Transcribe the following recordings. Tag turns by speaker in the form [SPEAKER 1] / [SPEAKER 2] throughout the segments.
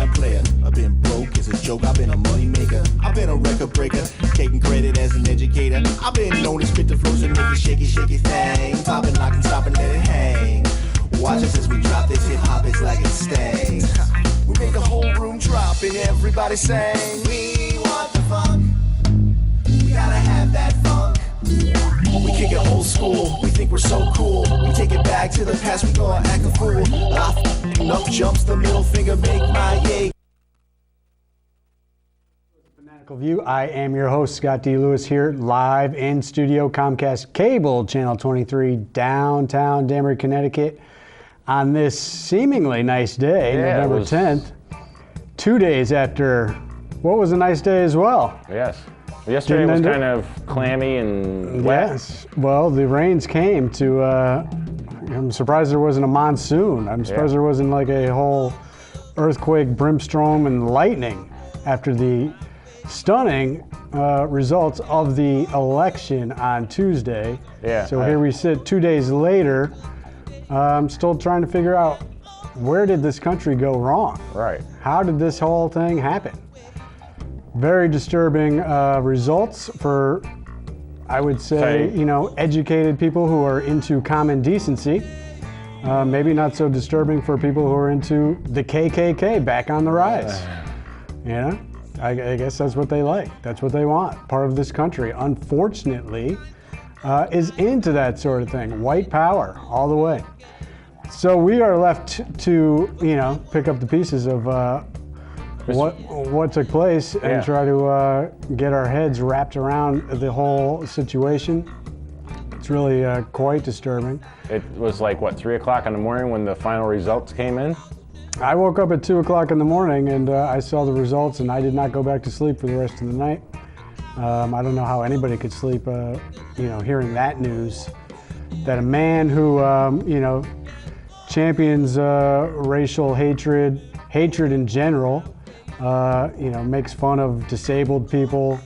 [SPEAKER 1] time player. I've been broke, it's a joke, I've been a money maker. I've been a record breaker, taking credit as an educator. I've been known to spit the flows and make it shaky, shaky thing. Popping, locking, stopping, let it hang. Watch us as we drop this hip hop, it's like it stings. We make the whole room drop and everybody sing. We want the funk, we gotta have that funk. We kick it old school, we think we're so cool. We take it back to the past, we gonna act a fool. Up jumps the middle finger, make my yay.
[SPEAKER 2] Fan-atical View. I am your host, Scott D. Lewis, here live in studio, Comcast Cable, Channel 23, downtown Danbury, Connecticut, on this seemingly nice day, November 10th, 2 days after what was a nice day as well.
[SPEAKER 3] Yes. Yesterday was kind of clammy and wet.
[SPEAKER 2] Yes. Well, the rains came to, I'm surprised there wasn't a monsoon. I'm surprised there wasn't like a whole earthquake, brimstone, and lightning after the stunning results of the election on Tuesday.
[SPEAKER 3] Yeah.
[SPEAKER 2] So here we sit 2 days later. I'm still trying to figure out, where did this country go wrong?
[SPEAKER 3] Right.
[SPEAKER 2] How did this whole thing happen? Very disturbing results for, I would say, educated people who are into common decency. Maybe not so disturbing for people who are into the KKK back on the rise. I guess that's what they like. That's what they want. Part of this country, unfortunately, is into that sort of thing. White power all the way. So we are left to, pick up the pieces of what took place and try to get our heads wrapped around the whole situation. It's really quite disturbing.
[SPEAKER 3] It was like, 3 o'clock in the morning when the final results came in?
[SPEAKER 2] I woke up at 2 o'clock in the morning and I saw the results, and I did not go back to sleep for the rest of the night. I don't know how anybody could sleep, hearing that news, that a man who, champions racial hatred in general, makes fun of disabled people,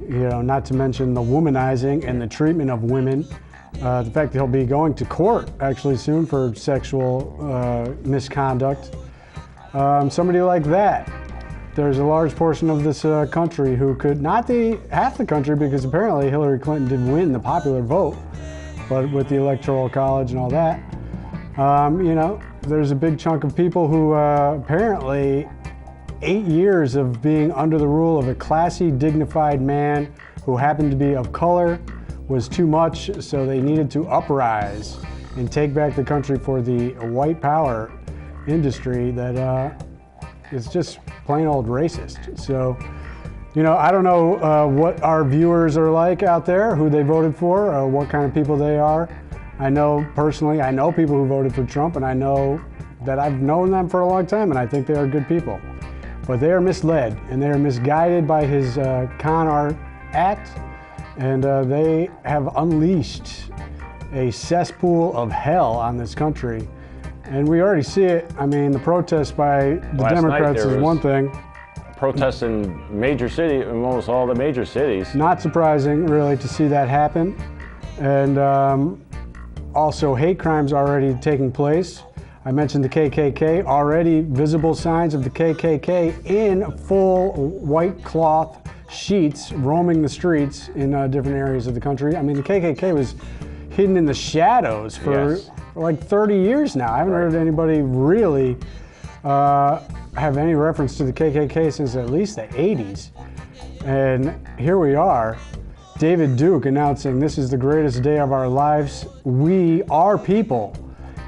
[SPEAKER 2] not to mention the womanizing and the treatment of women. The fact that he'll be going to court actually soon for sexual misconduct. Somebody like that. There's a large portion of this country who could, not half the country, because apparently Hillary Clinton did win the popular vote, but with the Electoral College and all that, there's a big chunk of people who apparently 8 years of being under the rule of a classy, dignified man who happened to be of color was too much, so they needed to uprise and take back the country for the white power industry that is just plain old racist. So, I don't know what our viewers are like out there, who they voted for, or what kind of people they are. I know personally, I know people who voted for Trump, and I know that I've known them for a long time, and I think they are good people. But they are misled, and they are misguided by his con art act, and they have unleashed a cesspool of hell on this country. And we already see it. I mean, the protest by the Democrats is one thing.
[SPEAKER 3] Protests in almost all the major cities.
[SPEAKER 2] Not surprising, really, to see that happen. And also hate crimes already taking place. I mentioned the KKK, already visible signs of the KKK in full white cloth sheets roaming the streets in different areas of the country. I mean, the KKK was hidden in the shadows for like 30 years now. I haven't heard anybody really have any reference to the KKK since at least the 80s. And here we are, David Duke announcing this is the greatest day of our lives. We, our people,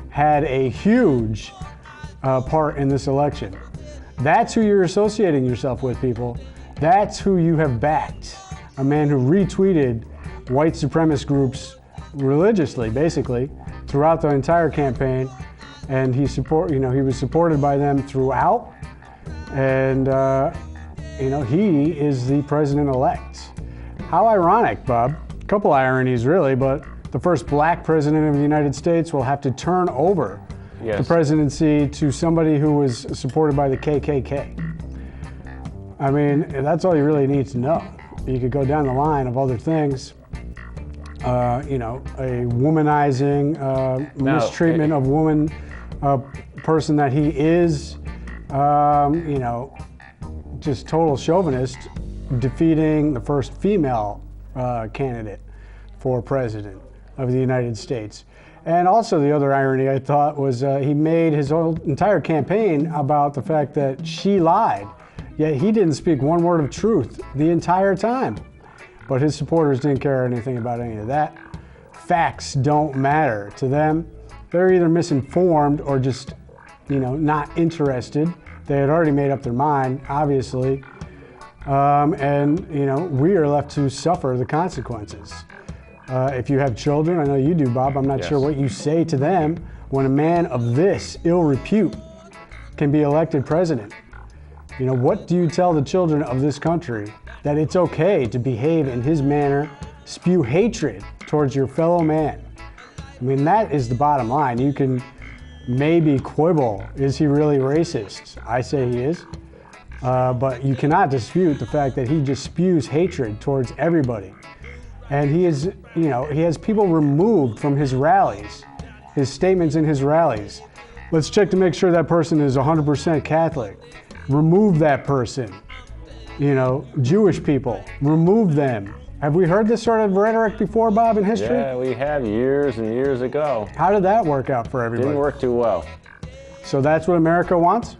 [SPEAKER 2] had a huge part in this election. That's who you're associating yourself with, people. That's who you have backed. A man who retweeted white supremacist groups religiously, basically, throughout the entire campaign, and he was supported by them throughout, and he is the president-elect. How ironic, Bob. A couple ironies, really, but the first black president of the United States will have to turn over the presidency to somebody who was supported by the KKK. I mean, that's all you really need to know. You could go down the line of other things. A womanizing, mistreatment of woman, person that he is, you know, just total chauvinist, defeating the first female candidate for president of the United States. And also the other irony I thought was he made his whole entire campaign about the fact that she lied, yet he didn't speak one word of truth the entire time. But his supporters didn't care anything about any of that. Facts don't matter to them. They're either misinformed or just, you know, not interested. They had already made up their mind, obviously. And, you know, we are left to suffer the consequences. If you have children, I know you do, Bob, I'm not sure what you say to them when a man of this ill repute can be elected president. You know, what do you tell the children of this country? That it's okay to behave in his manner, spew hatred towards your fellow man. I mean, that is the bottom line. You can maybe quibble, is he really racist? I say he is. But you cannot dispute the fact that he just spews hatred towards everybody. And he is, you know, he has people removed from his rallies, his statements in his rallies. Let's check to make sure that person is 100% Catholic. Remove that person. You know, Jewish people, remove them. Have we heard this sort of rhetoric before, Bob, in history?
[SPEAKER 3] Yeah, we have years and years ago.
[SPEAKER 2] How did that work out for everybody?
[SPEAKER 3] Didn't work too well.
[SPEAKER 2] So that's what America wants?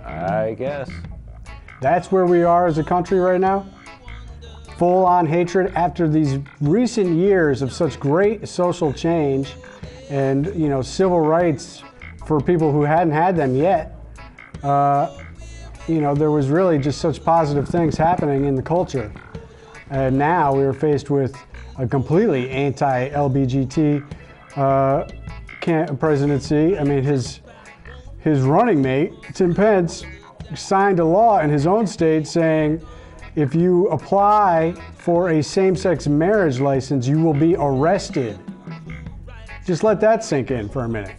[SPEAKER 3] I guess.
[SPEAKER 2] That's where we are as a country right now? Full-on hatred after these recent years of such great social change and, you know, civil rights for people who hadn't had them yet. You know, there was really just such positive things happening in the culture. And now we are faced with a completely anti-LGBT presidency. I mean, his running mate, Tim Pence, signed a law in his own state saying if you apply for a same-sex marriage license, you will be arrested. Just let that sink in for a minute.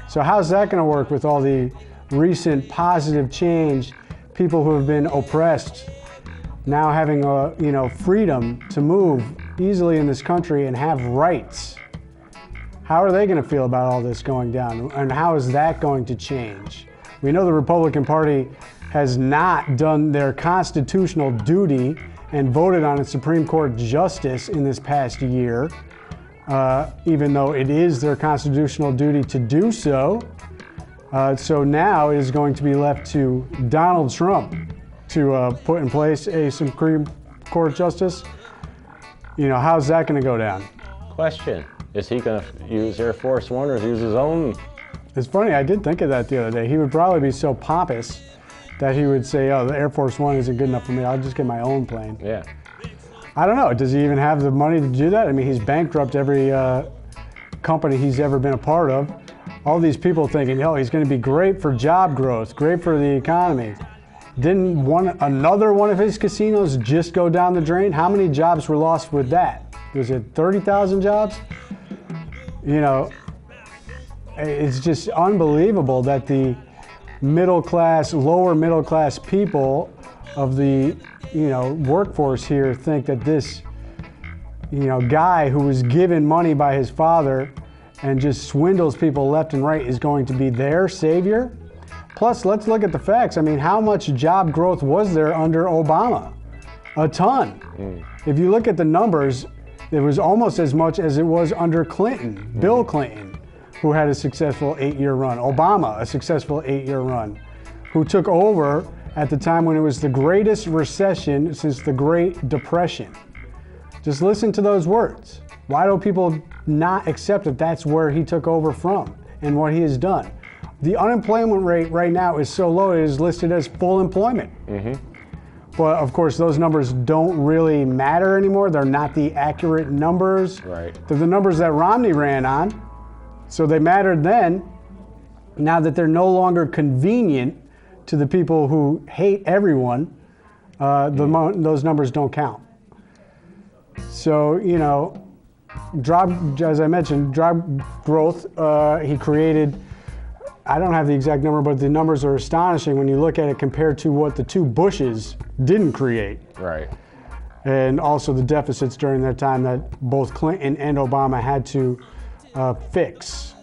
[SPEAKER 2] So how's that going to work with all the recent positive change, people who have been oppressed now having you know, freedom to move easily in this country and have rights? How are they going to feel about all this going down, and how is that going to change? We know the Republican Party has not done their constitutional duty and voted on a Supreme Court justice in this past year, even though it is their constitutional duty to do so. So now it is going to be left to Donald Trump to put in place a Supreme Court justice. You know, how's that going to go down?
[SPEAKER 3] Question, is he going to use Air Force One or use his own?
[SPEAKER 2] It's funny, I did think of that the other day. He would probably be so pompous that he would say, oh, the Air Force One isn't good enough for me, I'll just get my own plane.
[SPEAKER 3] Yeah.
[SPEAKER 2] I don't know, does he even have the money to do that? I mean, he's bankrupted every company he's ever been a part of. All these people thinking, oh, he's going to be great for job growth, great for the economy. Didn't another one of his casinos just go down the drain? How many jobs were lost with that? Was it 30,000 jobs? You know, it's just unbelievable that the middle class, lower middle class people of the, you know, workforce here think that this, you know, guy who was given money by his father and just swindles people left and right is going to be their savior. Plus, let's look at the facts. I mean, how much job growth was there under Obama? A ton. If you look at the numbers, it was almost as much as it was under Clinton, Bill Clinton, who had a successful 8-year run. Obama, a successful 8-year run, who took over at the time when it was the greatest recession since the Great Depression. Just listen to those words. Why do people not accept that that's where he took over from and what he has done? The unemployment rate right now is so low, it is listed as full employment. But of course, those numbers don't really matter anymore. They're not the accurate numbers.
[SPEAKER 3] Right.
[SPEAKER 2] They're the numbers that Romney ran on. So they mattered then. Now that they're no longer convenient to the people who hate everyone, those numbers don't count. So, you know, as I mentioned, job growth, he created, I don't have the exact number, but the numbers are astonishing when you look at it compared to what the two Bushes didn't create.
[SPEAKER 3] Right.
[SPEAKER 2] And also the deficits during that time that both Clinton and Obama had to fix.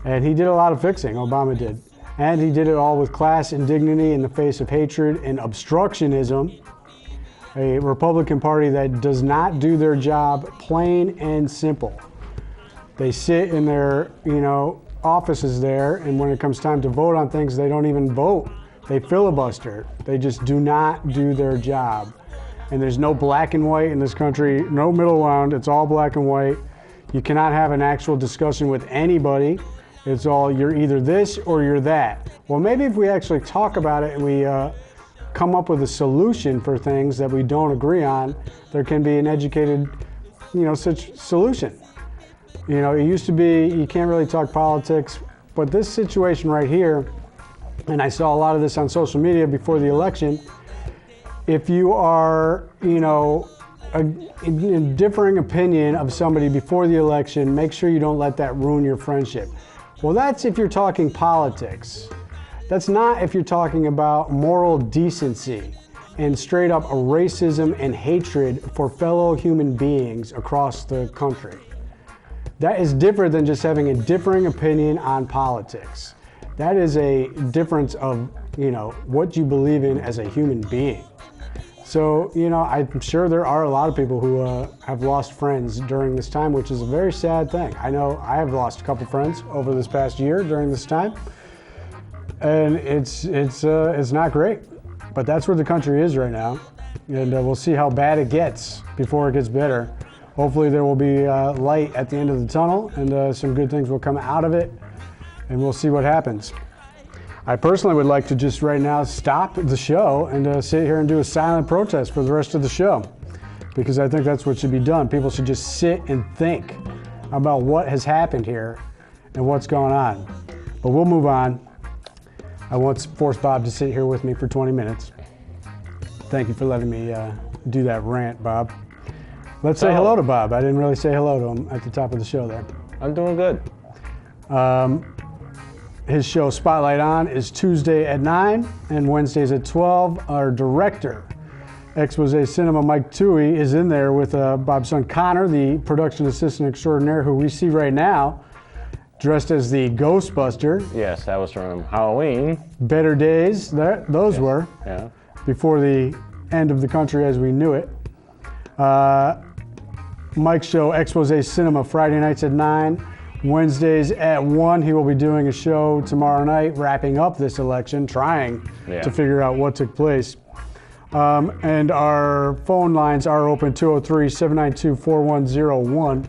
[SPEAKER 2] And he did a lot of fixing, Obama did. And he did it all with class and dignity in the face of hatred and obstructionism. A Republican Party that does not do their job, plain and simple. They sit in their, offices there, and when it comes time to vote on things, they don't even vote. They filibuster. They just do not do their job. And there's no black and white in this country, no middle ground. It's all black and white. You cannot have an actual discussion with anybody. It's all, you're either this or you're that. Well, maybe if we actually talk about it and we come up with a solution for things that we don't agree on, there can be an educated, such solution. It used to be you can't really talk politics, but this situation right here, and I saw a lot of this on social media before the election, if you are, a differing opinion of somebody before the election, make sure you don't let that ruin your friendship. Well, that's if you're talking politics. That's not if you're talking about moral decency and straight up racism and hatred for fellow human beings across the country. That is different than just having a differing opinion on politics. That is a difference of, what you believe in as a human being. So, I'm sure there are a lot of people who have lost friends during this time, which is a very sad thing. I know I have lost a couple friends over this past year during this time, and it's not great. But that's where the country is right now, and we'll see how bad it gets before it gets better. Hopefully there will be light at the end of the tunnel, and some good things will come out of it, and we'll see what happens. I personally would like to just right now stop the show and sit here and do a silent protest for the rest of the show, because I think that's what should be done. People should just sit and think about what has happened here and what's going on. But we'll move on. I won't force Bob to sit here with me for 20 minutes. Thank you for letting me do that rant, Bob. Let's say hello to Bob. I didn't really say hello to him at the top of the show there.
[SPEAKER 3] I'm doing good.
[SPEAKER 2] His show Spotlight On is Tuesday at 9 and Wednesdays at 12. Our director, Expose Cinema Mike Toohey, is in there with Bob's son Connor, the production assistant extraordinaire, who we see right now dressed as the Ghostbuster.
[SPEAKER 3] Yes, that was from Halloween.
[SPEAKER 2] Better days, those were,
[SPEAKER 3] Yeah.
[SPEAKER 2] before the end of the country as we knew it. Mike's show, Expose Cinema, Friday nights at 9. Wednesdays at 1, he will be doing a show tomorrow night, wrapping up this election, trying to figure out what took place. And our phone lines are open, 203-792-4101.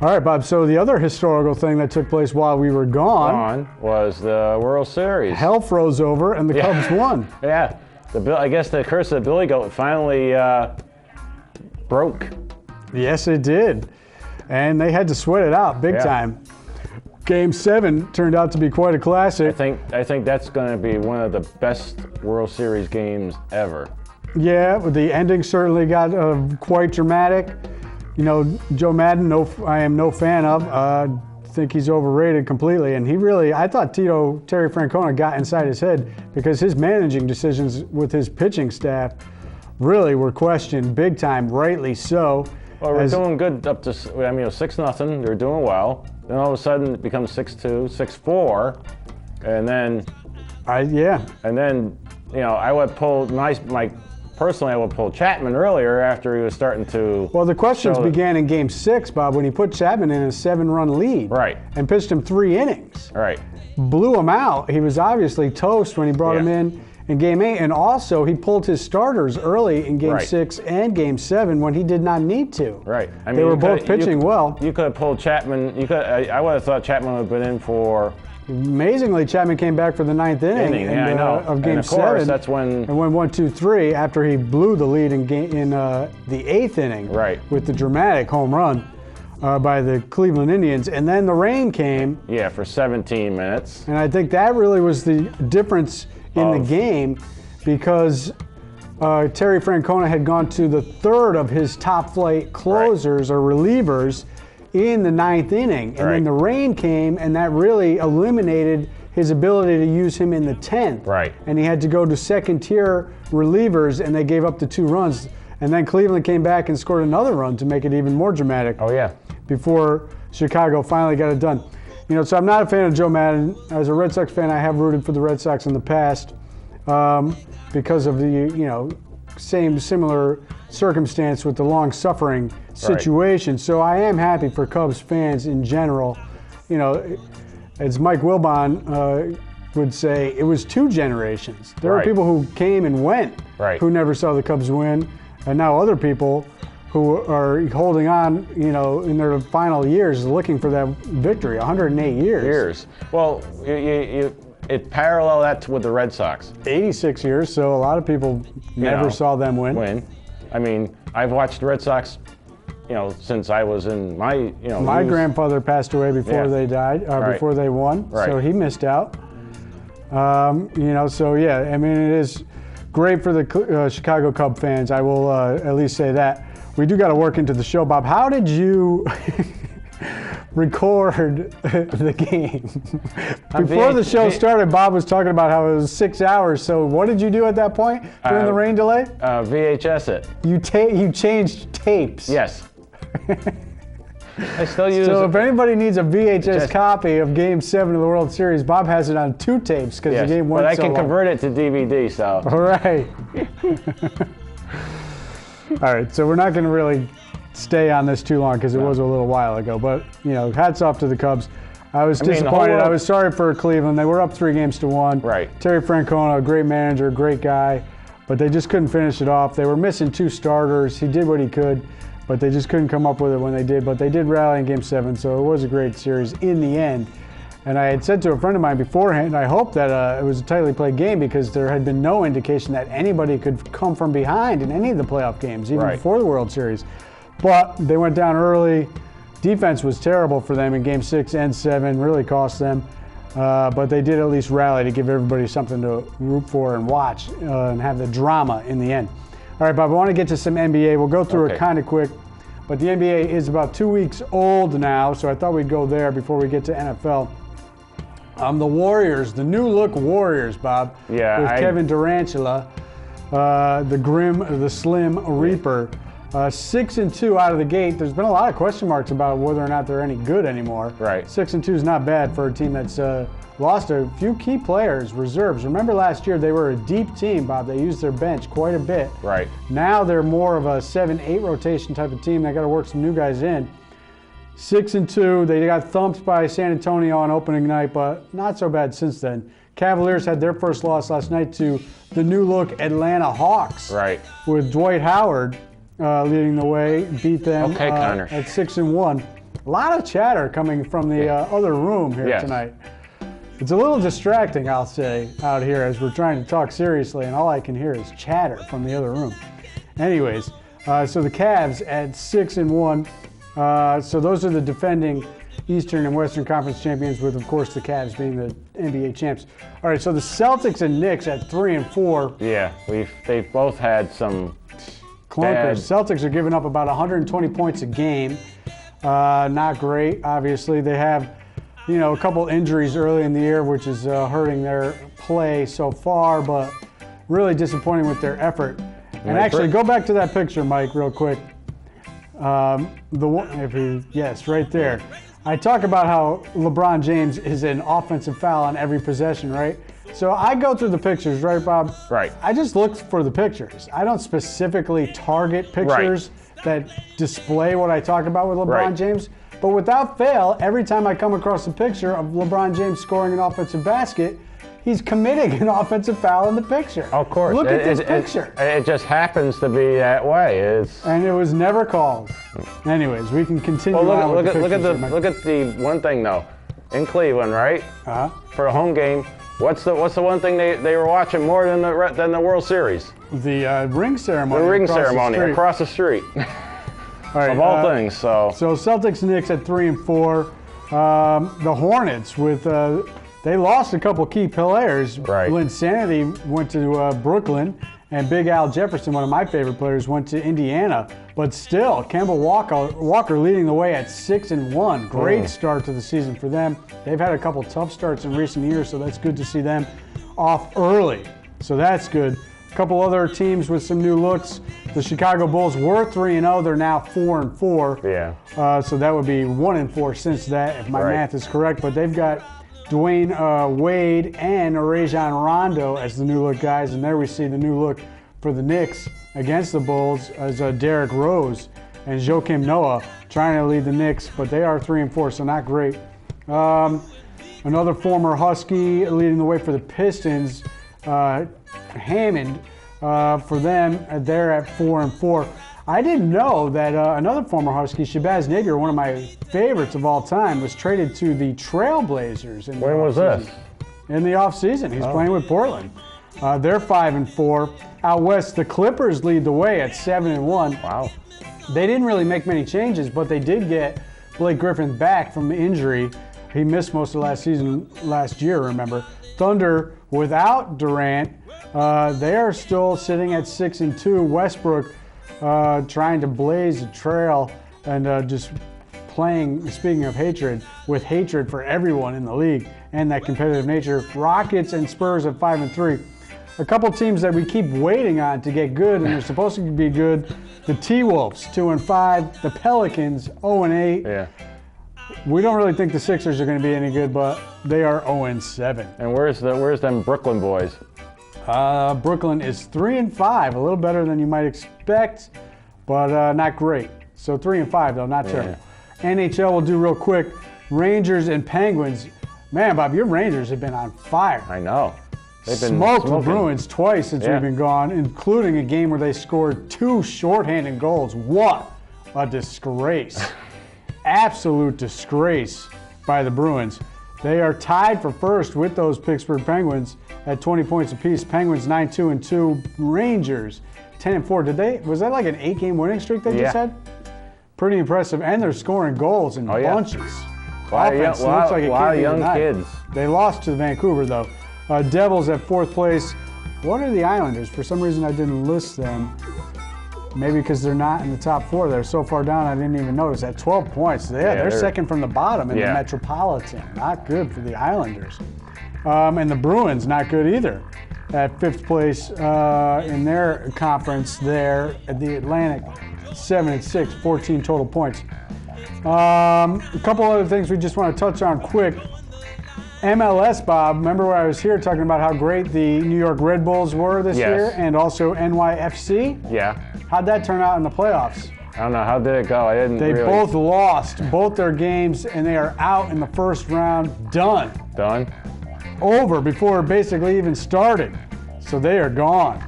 [SPEAKER 2] All right, Bob, so the other historical thing that took place while we were gone
[SPEAKER 3] was the World Series.
[SPEAKER 2] Hell froze over and the Cubs won.
[SPEAKER 3] Yeah, I guess the curse of the Billy Goat finally broke.
[SPEAKER 2] Yes, it did. And they had to sweat it out big time. Game 7 turned out to be quite a classic.
[SPEAKER 3] I think that's going to be one of the best World Series games ever.
[SPEAKER 2] Yeah, the ending certainly got quite dramatic. Joe Madden, I am no fan of. Think he's overrated completely. And I thought Terry Francona got inside his head because his managing decisions with his pitching staff really were questioned big time, rightly so.
[SPEAKER 3] Well, we're doing good up to, 6-0. They're doing well. Then all of a sudden it becomes 6-2, 6-4, and then. And then, I would pull personally, I would pull Chapman earlier after he was starting to.
[SPEAKER 2] Well, the questions began in Game 6, Bob, when he put Chapman in a 7-run lead.
[SPEAKER 3] Right.
[SPEAKER 2] And pitched him 3 innings.
[SPEAKER 3] Right.
[SPEAKER 2] Blew him out. He was obviously toast when he brought him in Game 8, and also he pulled his starters early in Game 6 and Game 7 when he did not need to.
[SPEAKER 3] Right.
[SPEAKER 2] They were both pitching well.
[SPEAKER 3] You could have pulled Chapman. I would have thought Chapman would have been in for.
[SPEAKER 2] Amazingly, Chapman came back for the 9th inning of Game 7.
[SPEAKER 3] That's when.
[SPEAKER 2] And went 1-2-3 after he blew the lead in the 8th inning.
[SPEAKER 3] Right.
[SPEAKER 2] With the dramatic home run by the Cleveland Indians, and then the rain came.
[SPEAKER 3] Yeah, for 17 minutes.
[SPEAKER 2] And I think that really was the difference in the game, because Terry Francona had gone to the 3rd of his top flight closers or relievers in the 9th inning. And then the rain came, and that really eliminated his ability to use him in the 10th.
[SPEAKER 3] Right.
[SPEAKER 2] And he had to go to second-tier relievers, and they gave up the 2 runs. And then Cleveland came back and scored another run to make it even more dramatic.
[SPEAKER 3] Oh, yeah.
[SPEAKER 2] Before Chicago finally got it done. So I'm not a fan of Joe Madden. As a Red Sox fan, I have rooted for the Red Sox in the past because of the, similar circumstance with the long-suffering situation. So I am happy for Cubs fans in general. As Mike Wilbon would say, it was 2 generations. There were people who came and went who never saw the Cubs win, and now other people who are holding on, in their final years looking for that victory, 108 years.
[SPEAKER 3] Well, it parallel that with the Red Sox.
[SPEAKER 2] 86 years, so a lot of people never saw them win.
[SPEAKER 3] I mean, I've watched the Red Sox, since I was in my,
[SPEAKER 2] My grandfather passed away before they died, before they won, so he missed out. So yeah, I mean, it is great for the Chicago Cub fans. I will at least say that. We do got to work into the show, Bob. How did you record the game? Before the show started, Bob was talking about how it was 6 hours. So what did you do at that point during the rain delay?
[SPEAKER 3] VHS it.
[SPEAKER 2] You changed tapes.
[SPEAKER 3] Yes. I still use
[SPEAKER 2] So if anybody needs a VHS copy of Game 7 of the World Series, Bob has it on 2 tapes because the game went so long.
[SPEAKER 3] But I can convert it to DVD, so.
[SPEAKER 2] All right. All right, so we're not going to really stay on this too long because it was a little while ago. But, hats off to the Cubs. I was disappointed. I was sorry for Cleveland. They were up 3-1.
[SPEAKER 3] Right.
[SPEAKER 2] Terry Francona, a great manager, great guy, but they just couldn't finish it off. They were missing 2 starters. He did what he could, but they just couldn't come up with it when they did. But they did rally in Game 7, so it was a great series in the end. And I had said to a friend of mine beforehand, I hope that it was a tightly played game because there had been no indication that anybody could come from behind in any of the playoff games, even before the World Series. But they went down early. Defense was terrible for them in Game 6 and 7, really cost them. But they did at least rally to give everybody something to root for and watch and have the drama in the end. All right, Bob, I want to get to some NBA. We'll go through it kind of quick. But the NBA is about 2 weeks old now, so I thought we'd go there before we get to NFL. The Warriors, the new look Warriors, Bob.
[SPEAKER 3] Yeah.
[SPEAKER 2] With Kevin Durant, the Slim Reaper. 6-2 out of the gate. There's been a lot of question marks about whether or not they're any good anymore.
[SPEAKER 3] Right.
[SPEAKER 2] 6-2 is not bad for a team that's lost a few key players, reserves. Remember last year they were a deep team, Bob. They used their bench quite a bit.
[SPEAKER 3] Right.
[SPEAKER 2] Now they're more of a 7-8 rotation type of team. They got to work some new guys in. 6-2. They got thumped by San Antonio on opening night, but not so bad since then. Cavaliers had their first loss last night to the new look Atlanta Hawks.
[SPEAKER 3] Right.
[SPEAKER 2] With Dwight Howard leading the way, beat them
[SPEAKER 3] Connor.
[SPEAKER 2] at 6-1. A lot of chatter coming from the other room here tonight. It's a little distracting, I'll say, out here as we're trying to talk seriously, and all I can hear is chatter from the other room. Anyways, so the Cavs at 6-1. So those are the defending Eastern and Western Conference champions, with, of course, the Cavs being the NBA champs. All right, so the Celtics and Knicks at 3-4.
[SPEAKER 3] Yeah, they've both had some
[SPEAKER 2] clunkers. Celtics are giving up about 120 points a game. Not great, obviously. They have, a couple injuries early in the year, which is hurting their play so far, but really disappointing with their effort. And actually, go back to that picture, Mike, real quick. Yes, right there. I talk about how LeBron James is an offensive foul on every possession, right? So I go through the pictures, right, Bob?
[SPEAKER 3] Right.
[SPEAKER 2] I just look for the pictures. I don't specifically target pictures that display what I talk about with LeBron James. But without fail, every time I come across a picture of LeBron James scoring an offensive basket, he's committing an offensive foul in the picture.
[SPEAKER 3] Of course.
[SPEAKER 2] Look at this picture.
[SPEAKER 3] It just happens to be that way.
[SPEAKER 2] And it was never called. Anyways, we can continue on with the pictures.
[SPEAKER 3] Look at the one thing, though. In Cleveland, right? For a home game, what's the one thing they were watching more than the World Series?
[SPEAKER 2] The ring ceremony.
[SPEAKER 3] The ring ceremony across the street.
[SPEAKER 2] All right,
[SPEAKER 3] of all things, so
[SPEAKER 2] Celtics Knicks at 3-4. The Hornets with they lost a couple key players.
[SPEAKER 3] Right.
[SPEAKER 2] Linsanity went to Brooklyn, and Big Al Jefferson, one of my favorite players, went to Indiana. But still, Kemba Walker leading the way at 6-1. Great start to the season for them. They've had a couple tough starts in recent years, so that's good to see them off early. So that's good. A couple other teams with some new looks. The Chicago Bulls were 3-0. They're now 4-4.
[SPEAKER 3] Yeah.
[SPEAKER 2] So that would be 1-4 since that, if my math is correct. But they've got Dwayne Wade and Rajon Rondo as the new look guys. And there we see the new look for the Knicks against the Bulls as Derrick Rose and Joakim Noah trying to lead the Knicks. But they are 3-4, so not great. Another former Husky leading the way for the Pistons, Hammond, for them, they're at 4-4. I didn't know that another former Husky, Shabazz Napier, one of my favorites of all time, was traded to the Trailblazers.
[SPEAKER 3] When was this?
[SPEAKER 2] In the offseason. He's playing with Portland. They're 5-4. Out west, the Clippers lead the way at 7-1.
[SPEAKER 3] Wow.
[SPEAKER 2] They didn't really make many changes, but they did get Blake Griffin back from injury. He missed most of last year, remember. Thunder, without Durant, they are still sitting at 6-2. Westbrook trying to blaze a trail and just playing, speaking of hatred, with hatred for everyone in the league and that competitive nature. Rockets and Spurs at 5-3. A couple teams that we keep waiting on to get good, and they're supposed to be good. The T-Wolves, 2-5. The Pelicans, 0-8.
[SPEAKER 3] Yeah.
[SPEAKER 2] We don't really think the Sixers are going to be any good, but they are 0-7.
[SPEAKER 3] And where's them Brooklyn boys?
[SPEAKER 2] Brooklyn is 3-5, a little better than you might expect, but not great. So 3-5 though, not terrible. NHL will do real quick. Rangers and Penguins. Man, Bob, your Rangers have been on fire.
[SPEAKER 3] I know. They've been
[SPEAKER 2] smoked
[SPEAKER 3] smoking.
[SPEAKER 2] the Bruins twice since we've been gone, including a game where they scored 2 shorthanded goals. What a disgrace. Absolute disgrace by the Bruins. They are tied for first with those Pittsburgh Penguins at 20 points apiece. Penguins 9-2-2. Rangers 10-4. Was that like an 8-game winning streak they just had? Pretty impressive. And they're scoring goals in bunches. Offense looks like it can't be
[SPEAKER 3] young
[SPEAKER 2] denied.
[SPEAKER 3] kids.
[SPEAKER 2] They lost to Vancouver though. Devils at 4th place. What are the Islanders? For some reason I didn't list them. Maybe because they're not in the top 4. They're so far down I didn't even notice. At 12 points. They're second from the bottom in the Metropolitan. Not good for the Islanders. And the Bruins, not good either. At 5th place in their conference there at the Atlantic. 7-6, 14 total points. A couple other things we just want to touch on quick. MLS, Bob, remember when I was here talking about how great the New York Red Bulls were this year, and also NYFC?
[SPEAKER 3] Yeah.
[SPEAKER 2] How'd that turn out in the playoffs?
[SPEAKER 3] I don't know. How did it go?
[SPEAKER 2] They both lost both their games, and they are out in the first round. Done. Over before it basically even started. So they are gone.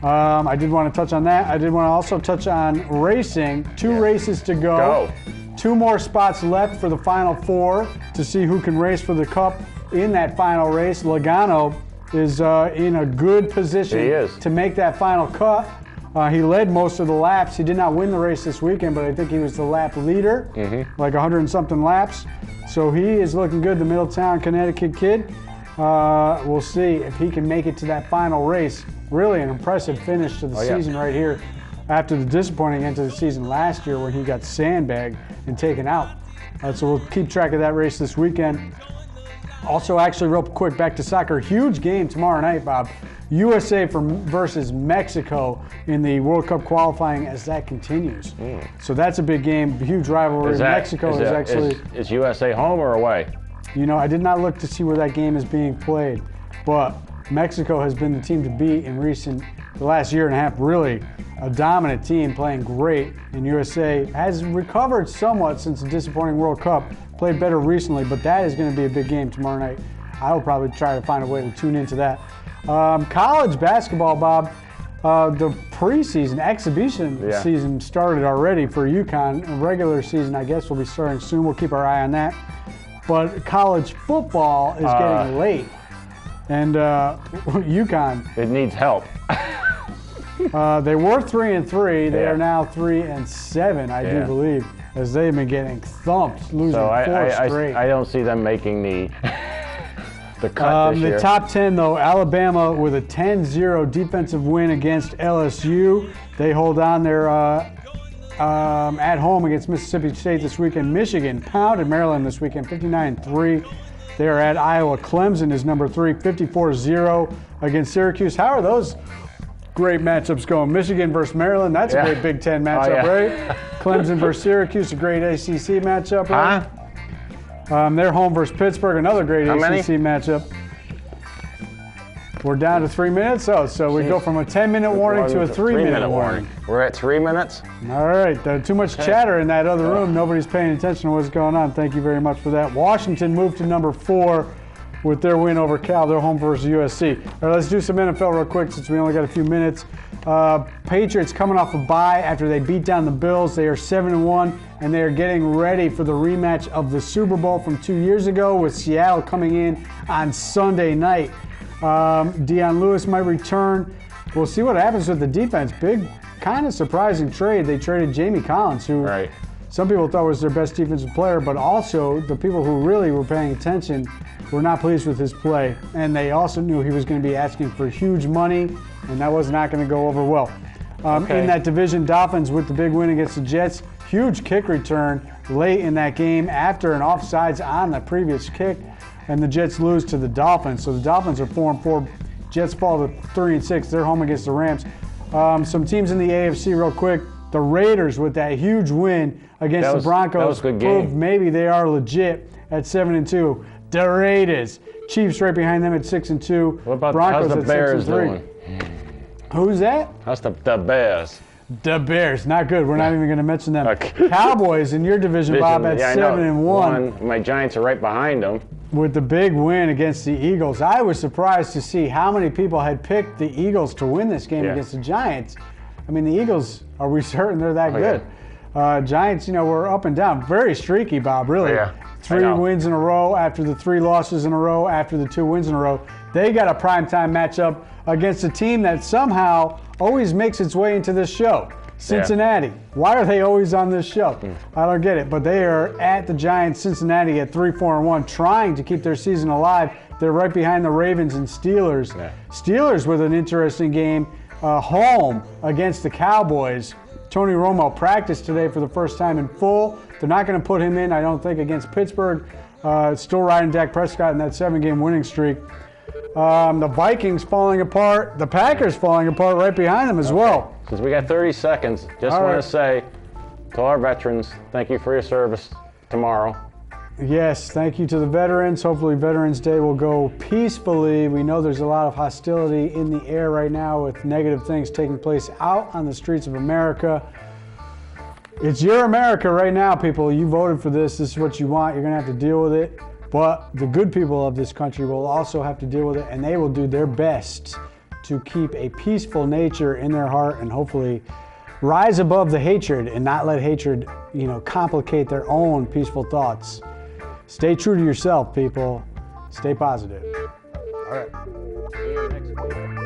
[SPEAKER 2] I did want to touch on that. I did want to also touch on racing. 2 races to go. 2 more spots left for the Final 4 to see who can race for the Cup in that final race. Logano is in a good position to make that final cut. He led most of the laps. He did not win the race this weekend, but I think he was the lap leader, like 100 and something laps. So he is looking good, the Middletown, Connecticut kid. We'll see if he can make it to that final race. Really an impressive finish to the season right here after the disappointing end to the season last year when he got sandbagged and taken out. So we'll keep track of that race this weekend. Also, actually, real quick, back to soccer. Huge game tomorrow night, Bob. USA versus Mexico in the World Cup qualifying as that continues. So that's a big game, huge rivalry.
[SPEAKER 3] Is USA home or away?
[SPEAKER 2] You know, I did not look to see where that game is being played, but Mexico has been the team to beat in the last year and a half, really a dominant team playing great. And USA has recovered somewhat since the disappointing World Cup, played better recently, but that is going to be a big game tomorrow night. I will probably try to find a way to tune into that. College basketball, Bob, the preseason, exhibition season started already for UConn. A regular season, I guess, will be starting soon. We'll keep our eye on that. But college football is getting late. And UConn,
[SPEAKER 3] it needs help.
[SPEAKER 2] they were 3-3. They are now 3-7, I do believe, as they've been getting thumped, losing 4 straight.
[SPEAKER 3] I don't see them making the cut this year.
[SPEAKER 2] The top 10, though, Alabama with a 10-0 defensive win against LSU. They hold on there at home against Mississippi State this weekend. Michigan pounded Maryland this weekend, 59-3. They are at Iowa. Clemson is number 3, 54-0 against Syracuse. How are those great matchups going. Michigan versus Maryland, that's a great Big Ten matchup, right? Clemson versus Syracuse, a great ACC matchup, right? They're home versus Pittsburgh, another great ACC matchup. We're down to 3 minutes, so we go from a 10-minute warning to a 3-minute warning.
[SPEAKER 3] We're at 3 minutes?
[SPEAKER 2] All right, there's too much chatter in that other room. Nobody's paying attention to what's going on. Thank you very much for that. Washington moved to number 4 with their win over Cal. They're home versus USC. All right, let's do some NFL real quick since we only got a few minutes. Patriots coming off a bye after they beat down the Bills. They are 7-1, and they are getting ready for the rematch of the Super Bowl from 2 years ago with Seattle coming in on Sunday night. Deion Lewis might return. We'll see what happens with the defense. Big, kind of surprising trade. They traded Jamie Collins, who some people thought was their best defensive player, but also the people who really were paying attention were not pleased with his play. And they also knew he was going to be asking for huge money, and that was not going to go over well. In that division, Dolphins with the big win against the Jets. Huge kick return late in that game after an offsides on the previous kick. And the Jets lose to the Dolphins. So the Dolphins are 4-4. Jets fall to 3-6. They're home against the Rams. Some teams in the AFC real quick. The Raiders with that huge win against the Broncos.
[SPEAKER 3] That was a good game.
[SPEAKER 2] Proved maybe they are legit at 7-2. The Raiders. Chiefs right behind them at 6-2.
[SPEAKER 3] What about
[SPEAKER 2] Broncos
[SPEAKER 3] how's the Bears doing?
[SPEAKER 2] Who's that?
[SPEAKER 3] How's the Bears?
[SPEAKER 2] The Bears, not good. We're not even going to mention them. Cowboys in your division, Bob, at 7-1.
[SPEAKER 3] My Giants are right behind them.
[SPEAKER 2] With the big win against the Eagles. I was surprised to see how many people had picked the Eagles to win this game against the Giants. I mean, the Eagles, are we certain they're that good? Giants, were up and down. Very streaky, Bob, really. 3 wins in a row after the 3 losses in a row after the 2 wins in a row. They got a primetime matchup against a team that somehow always makes its way into this show. Cincinnati. Why are they always on this show? I don't get it. But they are at the Giants, Cincinnati at 3-4-1, trying to keep their season alive. They're right behind the Ravens and Steelers. Steelers with an interesting game, home against the Cowboys. Tony Romo practiced today for the first time in full. They're not going to put him in, I don't think, against Pittsburgh. Still riding Dak Prescott in that 7-game winning streak. The Vikings falling apart. The Packers falling apart right behind them as well.
[SPEAKER 3] Since we got 30 seconds, just want to say to our veterans, thank you for your service tomorrow.
[SPEAKER 2] Yes, thank you to the veterans. Hopefully Veterans Day will go peacefully. We know there's a lot of hostility in the air right now with negative things taking place out on the streets of America. It's your America right now, people. You voted for this. This is what you want. You're going to have to deal with it. But the good people of this country will also have to deal with it, and they will do their best to keep a peaceful nature in their heart and hopefully rise above the hatred and not let hatred, complicate their own peaceful thoughts. Stay true to yourself, people. Stay positive. All right. See you next week.